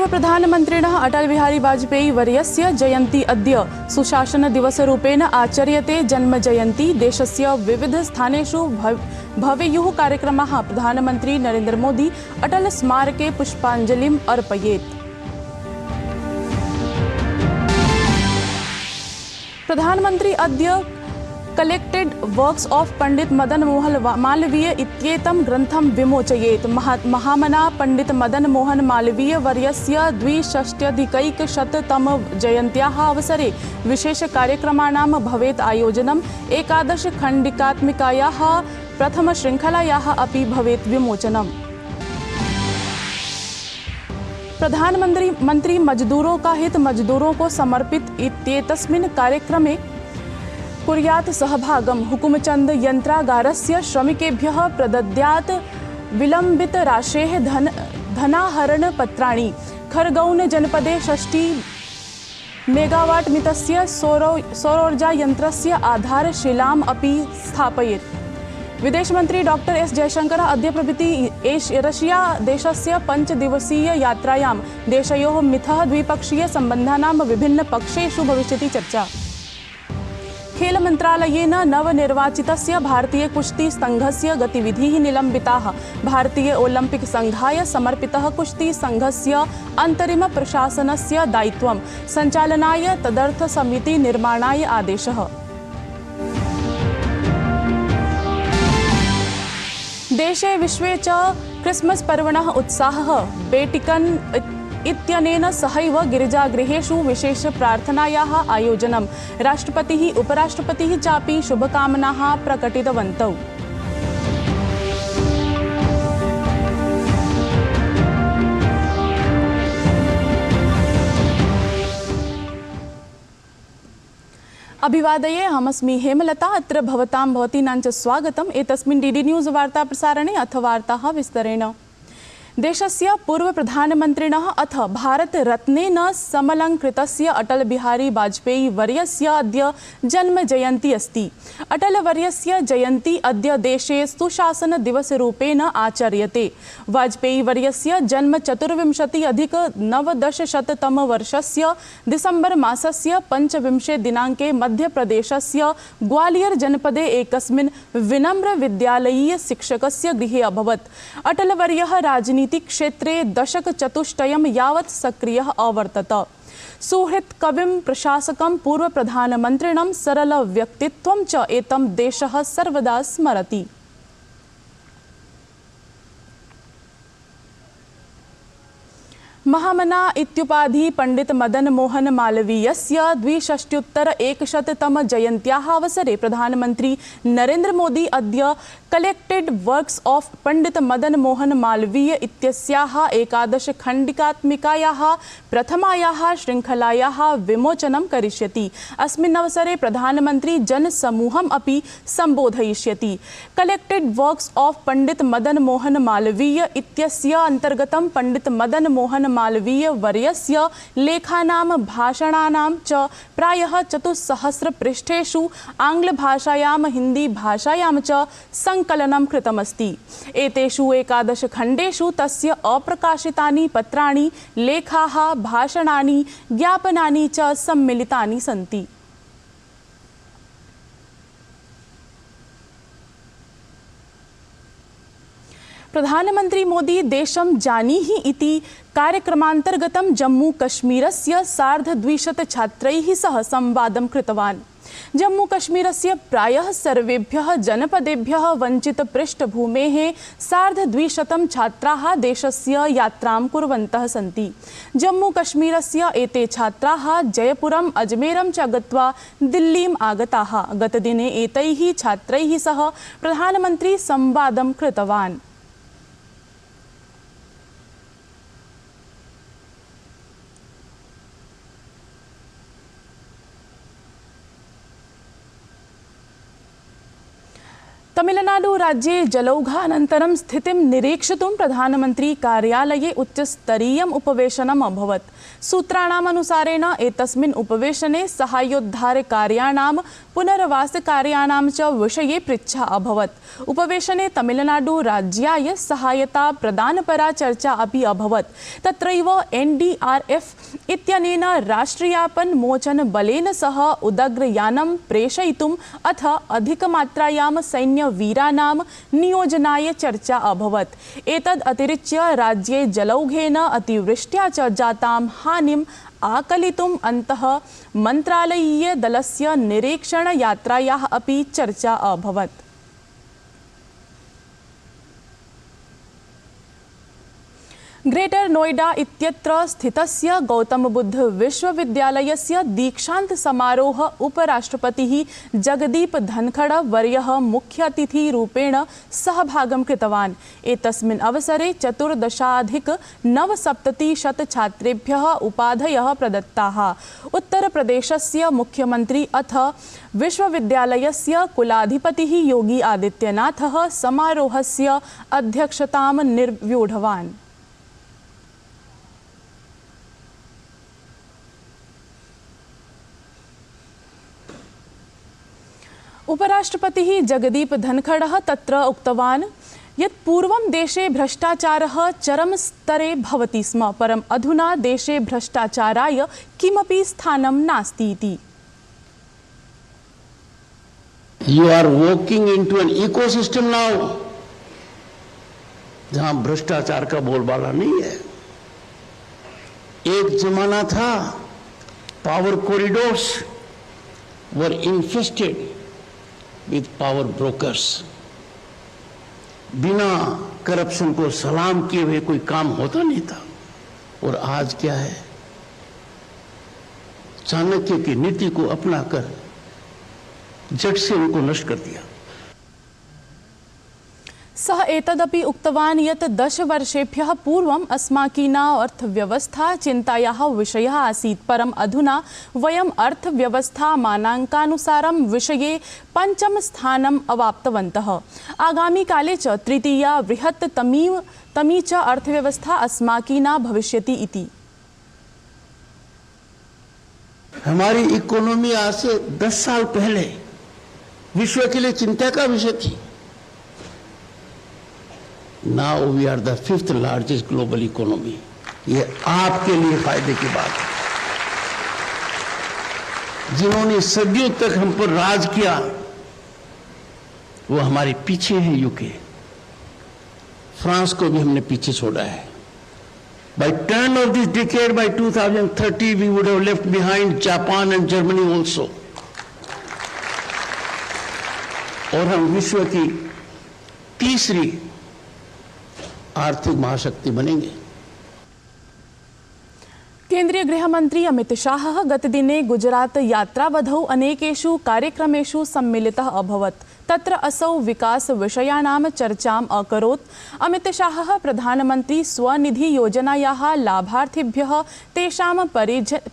पूर्वप्रधानमन्त्रिणः अटल बिहारी वाजपेयी वर्यस्य जयन्ती अद्य सुशासनदिवसरूपेण आचर्यते। जन्मजयन्ती देशस्य विविधस्थानेषु भवेयुः कार्यक्रमाः। प्रधानमन्त्री नरेन्द्र मोदी अटल स्मारके पुष्पाञ्जलिम् अर्पयेत्। प्रधानमन्त्री अद्य collected works of Pandit Madan Mohan Malviya इत्येतं ग्रन्थं विमोचयेत्। महामना पंडित मदन मोहन मालवीय वर्यस्य 62अधिकैकशततम जयन्त्याः अवसरे विशेषकार्यक्रमाणां भवेत् आयोजनम्। 11 खण्डिकात्मिकायाः प्रथमशृङ्खलायाः अपि भवेत् विमोचनम्। प्रधानमंत्री मजदूरों का हित मजदूरों को समर्पित इत्येतस्मिन् कार्यक्रमे कुर्यात् सहभागं। हुकुमचंद यंत्रागारस्य श्रमिकेभ्यः प्रदद्यात् विलम्बितराशेः धनाहरणपत्राणि। खरगौन जनपदे 60 मेगावाट मितस्य सौरोर्जायन्त्रस्य आधारशिलाम् अपि स्थापयेत्। विदेशमन्त्री डॉ एस जयशंकर अद्य प्रभृति रशिया देशस्य 5 दिवसीय यात्रायां। देशयोः मिथः द्विपक्षीय सम्बन्धानां विभिन्न पक्षेषु भविष्यति चर्चा। खेल मंत्रालयेन नवनिर्वाचितस्य भारतीय कुश्ती संघस्य गतिविधिः निलम्बिताः। भारतीय ओलंपिक संघाय समर्पितः कुश्ती संघस्य अंतरिम प्रशासनस्य दायित्वं संचालनाय तदर्थ समिति निर्माणाय आदेशः। देशे विश्वे च क्रिसमस पर्वणः उत्साहः। वेटिकन इत्यनेन सहैव गिरिजागृहेषु विशेष प्रार्थनायाः आयोजनम्। राष्ट्रपतिः उपराष्ट्रपतिः चापि शुभकामनाः प्रकटितवन्तौ। अभिवादये, अहमस्मि हेमलता। अत्र भवतां भवतीनां च स्वागतम्। एतस्मिन् डीडी न्यूज़ वार्ता प्रसारणे अथ वार्ताः विस्तरेण। देशस्य पूर्वप्रधानमन्त्रिणः अथ भारतरत्नेन समलङ्कृतस्य अटल बिहारी वाजपेयी वर्यस्य अद्य जन्मजयन्ती अस्ति। अटलवर्यस्य जयन्ती अद्य देशे सुशासनदिवसरूपेण आचर्यते। वाजपेयी वर्यस्य जन्म 24-अधिक-1900 दिसम्बर् मासस्य 25 दिनाङ्के मध्यप्रदेशस्य ग्वालियर जनपदे एकस्मिन् विनम्रविद्यालयीय शिक्षकस्य गृहे अभवत्। अटलवर्यः राजनीति क्षेत्रे दशकचतुष्टयं यावत् सक्रियः अवर्तत। सुहृत् कविं प्रशासकं पूर्वप्रधानमन्त्रिणं सरलव्यक्तित्वं च एतं देशः सर्वदा स्मरति। महामना इत्युपाधि पंडित मदन मोहन मालवीयस्य 62-100तम जयन्त्याः अवसरे प्रधानमन्त्री नरेन्द्र मोदी अद्य collected works of Pandit Madan Mohan Malviya इत्यस्याः 11 खण्डिकात्मिकायाः प्रथमायाः श्रृङ्खलायाः विमोचनं करिष्यति। अस्मिन् अवसरे प्रधानमन्त्री जनसमूहम् अपि सम्बोधयिष्यति। Collected works of Pandit Madan Mohan Malviya इत्यस्य अन्तर्गतं पंडित मदन मोहन मालवीय वर्यस्य लेखानां भाषणानां च प्रायः 400 पृष्ठेषु आङ्ग्लभाषायां हिंदी भाषायां च संकलनं कृतमस्ति। एतेषु 11 खण्डेषु तस्य अप्रकाशितानि पत्राणि, लेखाः, भाषणानि, ज्ञापनानि च सम्मिलितानि सन्ति। प्रधानमन्त्री मोदी देशं जानीहि इति कार्यक्रमान्तर्गतं जम्मू कश्मीरस्य 250 छात्रैः सह संवादं कृतवान्। जम्मू कश्मीरस्य प्रायः सर्वेभ्यः जनपदेभ्यः वञ्चित पृष्ठभूमेः 250 छात्राः देशस्य यात्रां कुर्वन्तः सन्ति। जम्मू कश्मीरस्य एते छात्राः जयपुरम्, अजमेरं च गत्वा दिल्लीम् आगताः। गतदिने एतैः छात्रैः सह प्रधानमन्त्री संवादं कृतवान्। तमिलनाडु राज्ये जलौघानन्तरं स्थितिं निरीक्षितुं प्रधानमन्त्री कार्यालये उच्चस्तरीयम् उपवेशनम् अभवत्। सूत्राणाम् अनुसारेण एतस्मिन् उपवेशने साहाय्योद्धारकार्याणां पुनर्वासकार्याणां च विषये पृच्छा अभवत्। उपवेशने तमिलनाडु राज्याय सहायता प्रदानपरा चर्चा अपि अभवत्। तत्रैव NDRF इत्यनेन राष्ट्रियापन्मोचनबलेन सह उदग्रयानं प्रेषयितुम् अथ अधिकमात्रायां सैन्यवीराणां नियोजनाय चर्चा अभवत्। एतद् अतिरिच्य राज्ये जलौघेन अतिवृष्ट्या च जातां हानिम् आकलितुम् अन्तः मन्त्रालयीय दलस्य निरीक्षणयात्रायाः अपि चर्चा अभवत्। ग्रेटर नोएडा इत्यत्र स्थितस्य गौतम बुद्ध विश्वविद्यालयस्य दीक्षांत समारोह उपराष्ट्रपतिः जगदीप धनखड़ वर्यः मुख्यातिथिरूपेण सहभागं कृतवान्। एतस्मिन् अवसरे 14,970 छात्रेभ्यः उपाधयः प्रदत्ताः। उत्तरप्रदेशस्य मुख्यमंत्री अथ विश्वविद्यालयस्य कुलाधिपतिः योगी आदित्यनाथः समारोहस्य अध्यक्षतां निर्व्यूढवान्। उपराष्ट्रपतिः जगदीप धनखड़ः तत्र उक्तवान् यत् पूर्वं देशे भ्रष्टाचारः चरमस्तरे भवति स्म, परम् अधुना देशे भ्रष्टाचाराय किमपि स्थानं नास्ति इति। You are walking into an ecosystem now, जहां भ्रष्टाचार का बोलबाला नहीं है। एक जमाना था power corridors were infested with power brokers. बिना करप्शन को सलाम किए हुए कोई काम होता नहीं था। और आज क्या है, चाणक्य की नीति को अपनाकर झट से उनको नष्ट कर दिया। सः एतदपि उक्तवान् यत् 10 वर्षेभ्यः पूर्वम् अस्माकीना अर्थव्यवस्था चिन्तायाः विषयः आसीत्, परम् अधुना वयम् अर्थव्यवस्था मानाङ्कानुसारं विषये 5मं स्थानम् अवाप्तवन्तः। आगामी काले च तृतीया बृहत्तमी च अर्थव्यवस्था अस्माकीना भविष्यति इति। हमारी इकोनॉमी आज से 10 साल पहले विश्व के लिए चिंता का विषय थी। Now we are the 5th largest global economy. ये आपके लिए फायदे की बात है। जिन्होंने सदियों तक हम पर राज किया वो हमारे पीछे है। यूके, फ्रांस को भी हमने पीछे छोड़ा है। By turn of this decade, by 2030, we would have left behind Japan and Germany also. और हम विश्व की तीसरी आर्थिक महाशक्ति बनेंगे। केंद्रीय गृहमंत्री अमित शाहः गतदिने गुजरात यात्रावधौ अनेकेषु कार्यक्रमेषु सम्मिलितः अभवत्। तत्र असौ विकास विषयाणां चर्चाम् अकरोत्। अमित शाहः प्रधानमंत्री स्वनिधि योजनायाः लाभार्थिभ्यः तेषां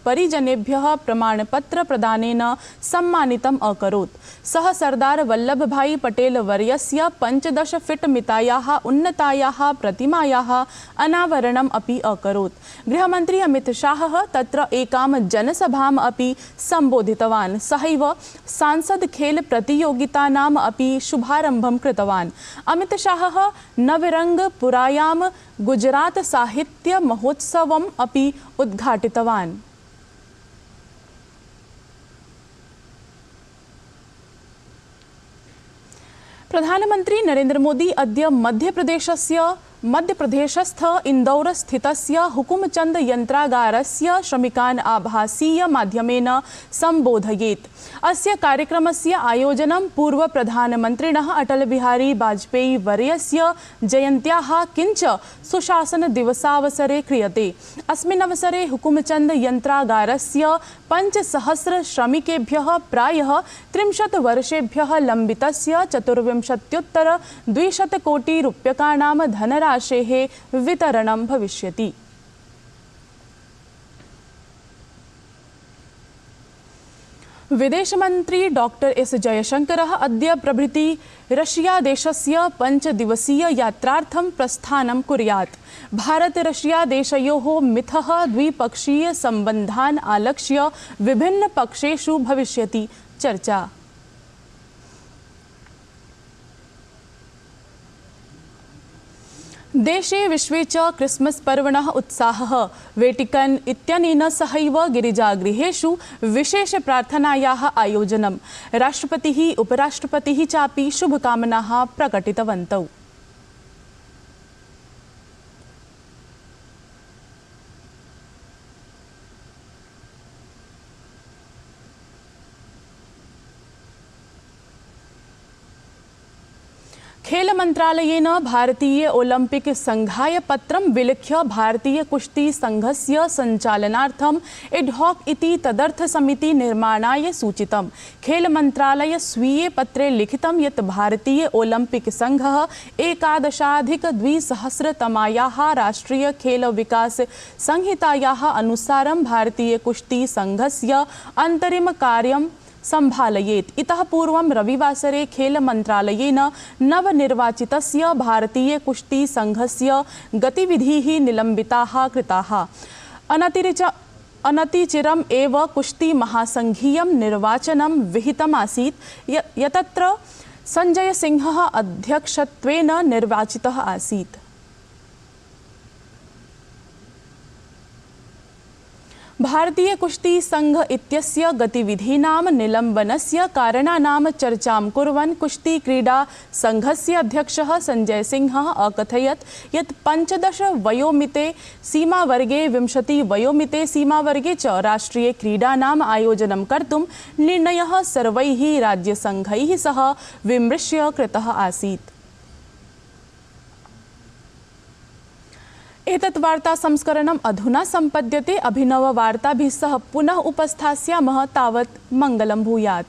परिजनेभ्यः प्रमाणपत्र प्रदानेन सम्मानितम् अकरोत्। सः सरदार वल्लभभाई पटेल वर्यस्य 15 फीट मितायाः उन्नतायाः प्रतिमायाः अनावरणम् अपि अकरोत्। गृहमंत्री अमित शाहः तत्र एकां जनसभाम् अपि सम्बोधितवान्। सहैव सांसद खेल प्रतियोगितानाम् अपि शुभारंभं कृतवान्। अमित शाहः नवरंगपुरायां गुजरात साहित्य महोत्सवम् अपि उद्घाटितवान्। प्रधानमंत्री नरेंद्र मोदी अद्य मध्यप्रदेशस्थ इंदौर स्थितस्य हुकुमचंद यंत्रागारस्य श्रमिकान् आभासीय माध्यमेन संबोधयेत्। अस्य कार्यक्रमस्य आयोजनं पूर्व प्रधानमन्त्रिणः अटल बिहारी वाजपेयी वर्यस्य जयन्त्याः किञ्च सुशासन दिवसावसरे क्रियते। अस्मिन् अवसरे हुकुमचंद यंत्रागारस्य 5,000 श्रमिकेभ्यः प्रायः 30 वर्षेभ्यः लम्बितस्य 24,200 कोटि रूप्यकाणां धनराशेः वितरणं भविष्यति। विदेशमन्त्री डॉक्टर एस जयशंकरः अद्य प्रभृति रशियादेशस्य 5 दिवसीय यात्रार्थं प्रस्थानं कुर्यात्। भारत-रशिया-देशयोः मिथः द्विपक्षीय सम्बन्धान् आलक्ष्य विभिन्न पक्षेषु भविष्यति चर्चा। देशे विश्वे च क्रिसमस पर्वणः उत्साहः। वेटिकन इत्यनेन सहैव गिरिजागृहेषु विशेष प्रार्थनायाः आयोजनम्। राष्ट्रपतिः उपराष्ट्रपतिः चापि शुभकामनाः प्रकटितवन्तौ। खेल मंत्रालयेन भारतीय ओलंपिक संघाय पत्रं विलिख्य भारतीय कुश्ती संघस्य सञ्चालनार्थम् एडहॉक इति तदर्थ समिति निर्माणाय सूचितम्। खेल मंत्रालय स्वीये पत्रे लिखितं यत् भारतीय ओलंपिक संघः 2011-2000तमायाः राष्ट्रीय खेल विकास संहितायाः अनुसारं भारतीय कुश्ती संघस्य अंतरिम कार्यं संभालयेत्। इतः पूर्वं रविवासरे खेल मंत्रालयेन नवनिर्वाचितस्य भारतीय कुश्ती संघस्य गतिविधिः निलम्बिताः कृताः। अनतिचिरम् एव कुश्ती महासंघीयं निर्वाचनं विहितमासीत् यतत्र संजय सिंहः अध्यक्षत्वेन निर्वाचितः आसीत्। भारतीय कुश्ती संघ इत्यस्य गतिविधीनां निलम्बनस्य कारणानां चर्चां कुर्वन् कुश्ती क्रीडा संघस्य अध्यक्षः संजय सिंहः अकथयत् यत् 15 वयोमिते सीमावर्गे 20 वयोमिते सीमावर्गे च राष्ट्रीय क्रीडानाम् आयोजनं कर्तुं निर्णयः सर्वैः राज्यसंघैः सह विमृश्य कृतः आसीत्। एतत् वार्ता संस्करणम् अधुना सम्पद्यते। अभिनववार्ताभिः सह पुनः उपस्थास्यामः। तावत् मङ्गलं भूयात्।